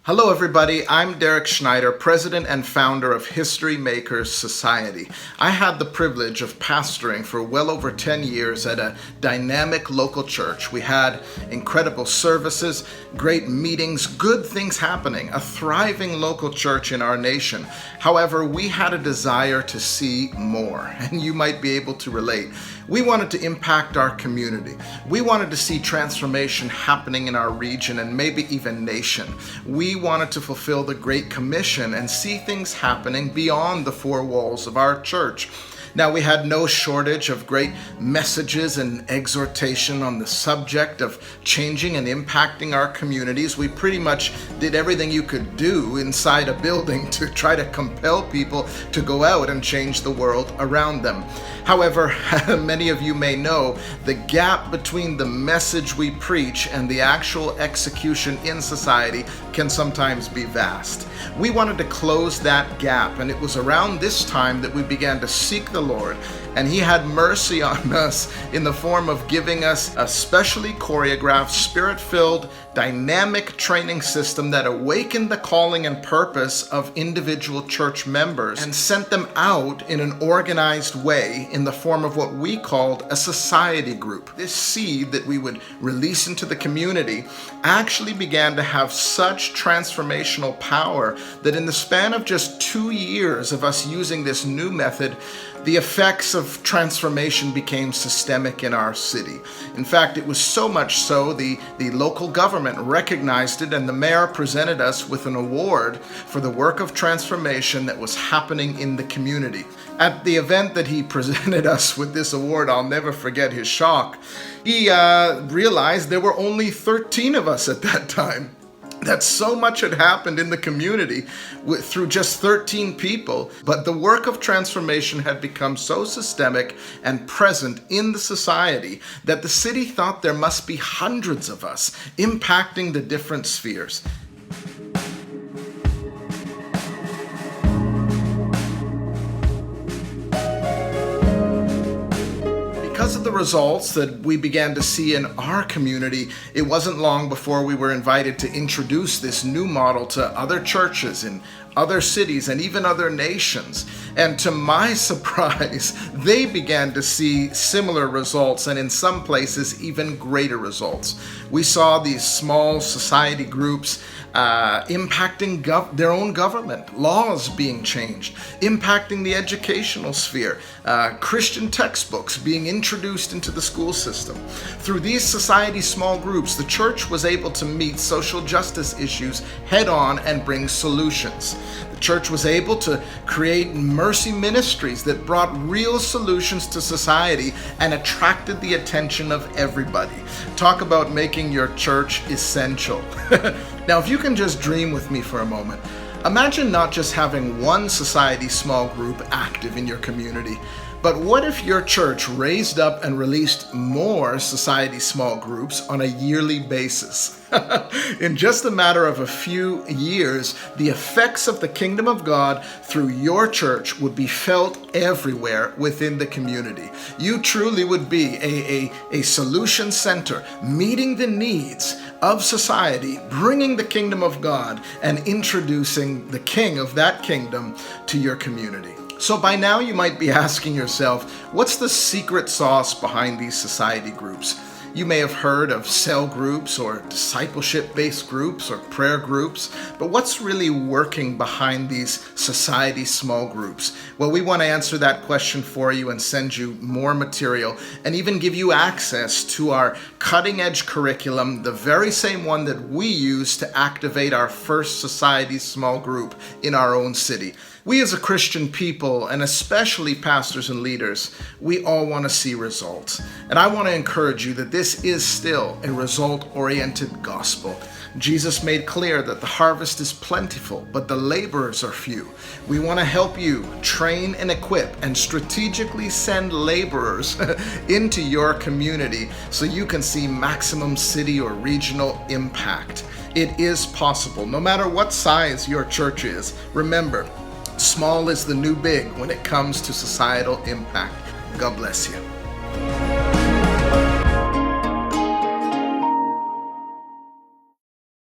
Hello everybody, I'm Derek Schneider, president and founder of History Makers Society. I had the privilege of pastoring for well over 10 years at a dynamic local church. We had incredible services, great meetings, good things happening, a thriving local church in our nation. However, we had a desire to see more, and you might be able to relate. We wanted to impact our community. We wanted to see transformation happening in our region and maybe even nation. We wanted to fulfill the Great Commission and see things happening beyond the four walls of our church. Now, we had no shortage of great messages and exhortation on the subject of changing and impacting our communities. We pretty much did everything you could do inside a building to try to compel people to go out and change the world around them. However, many of you may know, the gap between the message we preach and the actual execution in society can sometimes be vast. We wanted to close that gap, and it was around this time that we began to seek the Lord, and He had mercy on us in the form of giving us a specially choreographed, spirit-filled, dynamic training system that awakened the calling and purpose of individual church members and sent them out in an organized way in the form of what we called a society group. This seed that we would release into the community actually began to have such transformational power that in the span of just 2 years of us using this new method, the effects of transformation became systemic in our city. In fact, it was so much so, the local government recognized it, and the mayor presented us with an award for the work of transformation that was happening in the community. At the event that he presented us with this award, I'll never forget his shock. He realized there were only 13 of us at that time. That so much had happened in the community through just 13 people, but the work of transformation had become so systemic and present in the society that the city thought there must be hundreds of us impacting the different spheres. Because of the results that we began to see in our community, it wasn't long before we were invited to introduce this new model to other churches in other cities and even other nations. And to my surprise, they began to see similar results, and in some places even greater results. We saw these small society groups impacting their own government, laws being changed, impacting the educational sphere, Christian textbooks being introduced into the school system. Through these society small groups, the church was able to meet social justice issues head on and bring solutions. The church was able to create mercy ministries that brought real solutions to society and attracted the attention of everybody. Talk about making your church essential. Now, if you can just dream with me for a moment, imagine not just having one society small group active in your community, but what if your church raised up and released more society small groups on a yearly basis? In just a matter of a few years, the effects of the kingdom of God through your church would be felt everywhere within the community. You truly would be a solution center, meeting the needs of society, bringing the kingdom of God, and introducing the king of that kingdom to your community. So by now you might be asking yourself, what's the secret sauce behind these society groups? You may have heard of cell groups or discipleship-based groups or prayer groups, but what's really working behind these society small groups? Well, we want to answer that question for you and send you more material and even give you access to our cutting-edge curriculum, the very same one that we use to activate our first society small group in our own city. We as a Christian people, and especially pastors and leaders, we all want to see results. And I want to encourage you that this is still a result-oriented gospel. Jesus made clear that the harvest is plentiful, but the laborers are few. We want to help you train and equip and strategically send laborers into your community so you can see maximum city or regional impact. It is possible, no matter what size your church is. Remember, small is the new big when it comes to societal impact. God bless you.